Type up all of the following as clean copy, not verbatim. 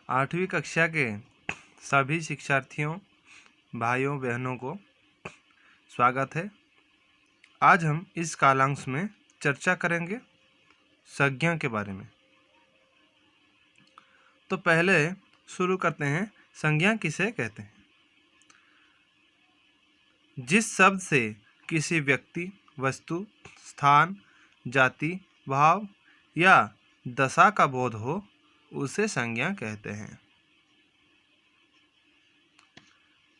आठवीं कक्षा के सभी शिक्षार्थियों भाइयों बहनों को स्वागत है। आज हम इस कालांश में चर्चा करेंगे संज्ञा के बारे में। तो पहले शुरू करते हैं, संज्ञा किसे कहते हैं। जिस शब्द से किसी व्यक्ति, वस्तु, स्थान, जाति, भाव या दशा का बोध हो उसे संज्ञा कहते हैं।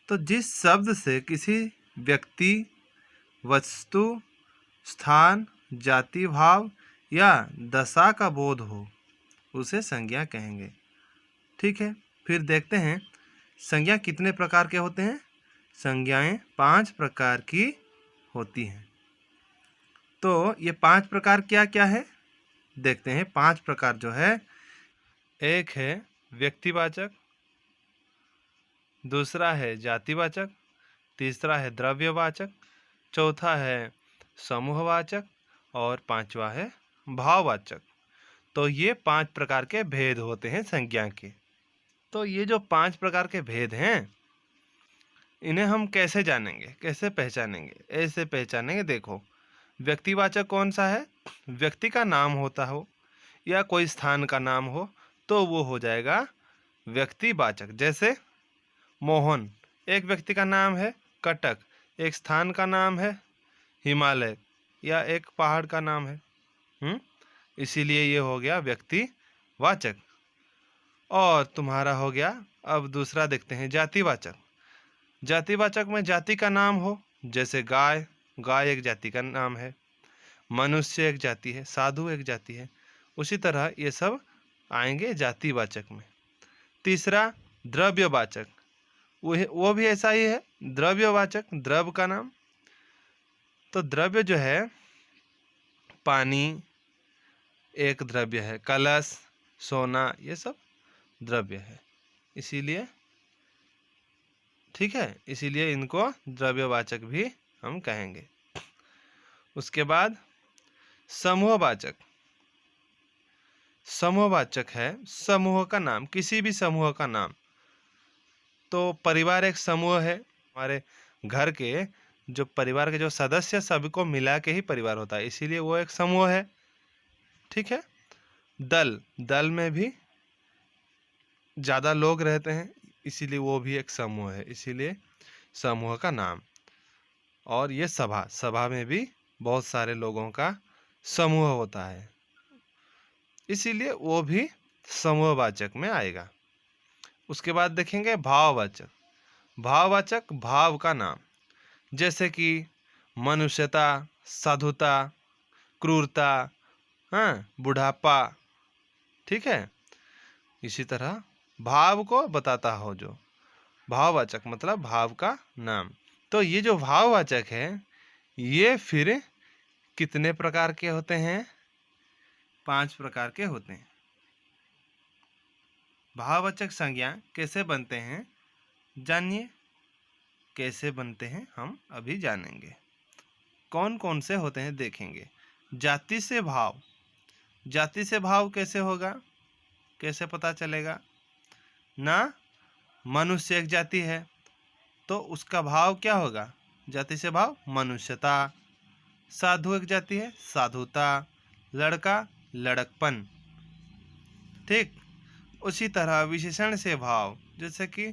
तो जिस शब्द से किसी व्यक्ति, वस्तु, स्थान, जाति, भाव या दशा का बोध हो उसे संज्ञा कहेंगे। ठीक है, फिर देखते हैं संज्ञा कितने प्रकार के होते हैं। संज्ञाएं 5 प्रकार की होती हैं। तो ये 5 प्रकार क्या क्या है देखते हैं। 5 प्रकार जो है, एक है व्यक्तिवाचक, दूसरा है जातिवाचक, तीसरा है द्रव्यवाचक, चौथा है समूहवाचक और पांचवा है भाववाचक। तो ये 5 प्रकार के भेद होते हैं संज्ञा के। तो ये जो 5 प्रकार के भेद हैं, इन्हें हम कैसे जानेंगे, कैसे पहचानेंगे? ऐसे पहचानेंगे, देखो व्यक्तिवाचक कौन सा है? व्यक्ति का नाम होता हो या कोई स्थान का नाम हो तो वो हो जाएगा व्यक्तिवाचक। जैसे मोहन एक व्यक्ति का नाम है, कटक एक स्थान का नाम है, हिमालय या एक पहाड़ का नाम है। इसीलिए ये हो गया व्यक्तिवाचक। और तुम्हारा हो गया, अब दूसरा देखते हैं जातिवाचक। जातिवाचक में जाति का नाम हो, जैसे गाय, गाय एक जाति का नाम है, मनुष्य एक जाति है, साधु एक जाति है। उसी तरह ये सब आएंगे जातिवाचक में। तीसरा द्रव्यवाचक, वो भी ऐसा ही है, द्रव्यवाचक, द्रव्य का नाम। तो द्रव्य जो है, पानी एक द्रव्य है, कलश, सोना, ये सब द्रव्य है। इसीलिए ठीक है, इसीलिए इनको द्रव्यवाचक भी हम कहेंगे। उसके बाद समूहवाचक। समूहवाचक है समूह का नाम, किसी भी समूह का नाम। तो परिवार एक समूह है, हमारे घर के जो परिवार के जो सदस्य सभी को मिला के ही परिवार होता है, इसीलिए वो एक समूह है। ठीक है। दल, दल में भी ज़्यादा लोग रहते हैं, इसीलिए वो भी एक समूह है, इसीलिए समूह का नाम। और ये सभा, सभा में भी बहुत सारे लोगों का समूह होता है, इसीलिए वो भी समूहवाचक में आएगा। उसके बाद देखेंगे भाववाचक। भाववाचक भाव का नाम, जैसे कि मनुष्यता, साधुता, क्रूरता, बुढ़ापा। ठीक है। इसी तरह भाव को बताता हो जो भाववाचक, मतलब भाव का नाम। तो ये जो भाववाचक है, ये फिर कितने प्रकार के होते हैं? 5 प्रकार के होते हैं। भाववाचक संज्ञा कैसे बनते हैं जानिए। कैसे बनते हैं हम अभी जानेंगे। कौन कौन से होते हैं देखेंगे। जाति से भाव। जाति से भाव कैसे होगा, कैसे पता चलेगा ना? मनुष्य एक जाति है तो उसका भाव क्या होगा? जाति से भाव मनुष्यता। साधु एक जाति है, साधुता। लड़का लड़कपन। ठीक। उसी तरह विशेषण से भाव, जैसे कि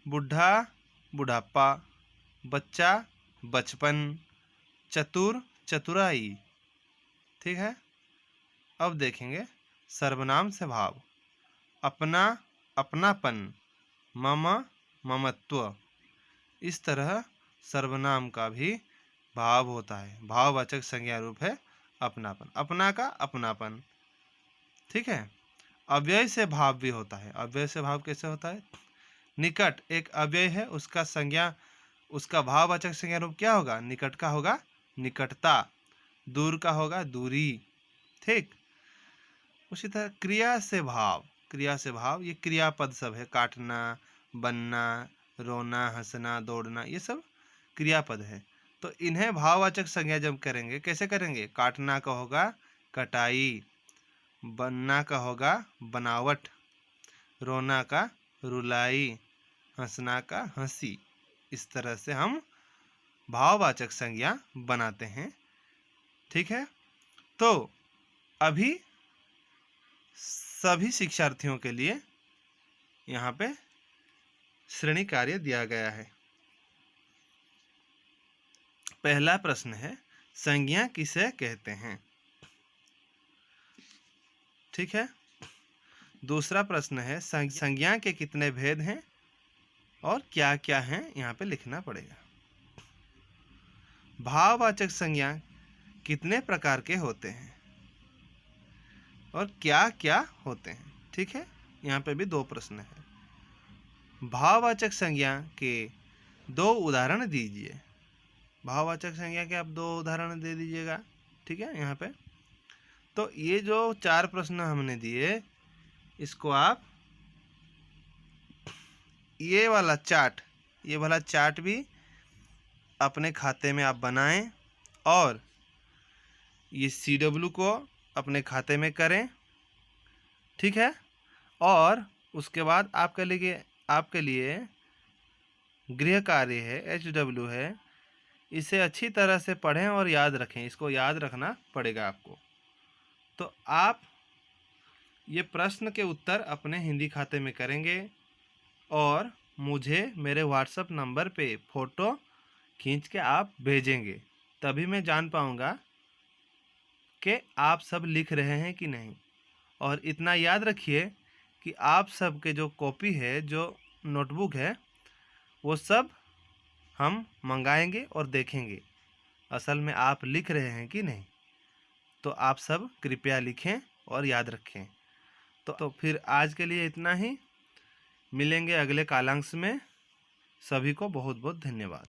बुढ़ा बुढ़ापा, बच्चा बचपन, चतुर चतुराई। ठीक है। अब देखेंगे सर्वनाम से भाव। अपना अपनापन, मम ममत्व। इस तरह सर्वनाम का भी भाव होता है। भाववाचक संज्ञा रूप है अपनापन, अपना का अपनापन। ठीक है। अव्यय से भाव भी होता है। अव्यय से भाव कैसे होता है? निकट एक अव्यय है, उसका संज्ञा, उसका भाववाचक संज्ञा रूप क्या होगा? निकट का होगा निकटता, दूर का होगा दूरी। ठीक। उसी तरह क्रिया से भाव। क्रिया से भाव, ये क्रियापद सब है, काटना, बनना, रोना, हंसना, दौड़ना, ये सब क्रियापद है। तो इन्हें भाववाचक संज्ञा जब करेंगे, कैसे करेंगे? काटना का होगा कटाई, बनना का होगा बनावट, रोना का रुलाई, हंसना का हंसी। इस तरह से हम भाववाचक संज्ञा बनाते हैं। ठीक है, तो अभी सभी शिक्षार्थियों के लिए यहाँ पे श्रेणी कार्य दिया गया है। पहला प्रश्न है, संज्ञा किसे कहते हैं? ठीक है। दूसरा प्रश्न है, संज्ञा के कितने भेद हैं और क्या क्या हैं, यहाँ पे लिखना पड़ेगा। भाववाचक संज्ञा कितने प्रकार के होते हैं और क्या क्या होते हैं? ठीक है, यहाँ पे भी दो प्रश्न है। भाववाचक संज्ञा के दो उदाहरण दीजिए। भाववाचक संज्ञा के आप दो उदाहरण दे दीजिएगा। ठीक है, यहाँ पे तो ये जो 4 प्रश्न हमने दिए, इसको आप ये वाला चार्ट भी अपने खाते में आप बनाएं और ये CW को अपने खाते में करें। ठीक है, और उसके बाद आपके लिए गृह कार्य है, HW है, इसे अच्छी तरह से पढ़ें और याद रखें। इसको याद रखना पड़ेगा आपको। तो आप ये प्रश्न के उत्तर अपने हिंदी खाते में करेंगे और मुझे मेरे WhatsApp नंबर पे फ़ोटो खींच के आप भेजेंगे, तभी मैं जान पाऊँगा कि आप सब लिख रहे हैं कि नहीं। और इतना याद रखिए कि आप सब के जो कॉपी है, जो नोटबुक है, वो सब हम मंगाएंगे और देखेंगे असल में आप लिख रहे हैं कि नहीं। तो आप सब कृपया लिखें और याद रखें। तो फिर आज के लिए इतना ही। मिलेंगे अगले कालांश में। सभी को बहुत बहुत धन्यवाद।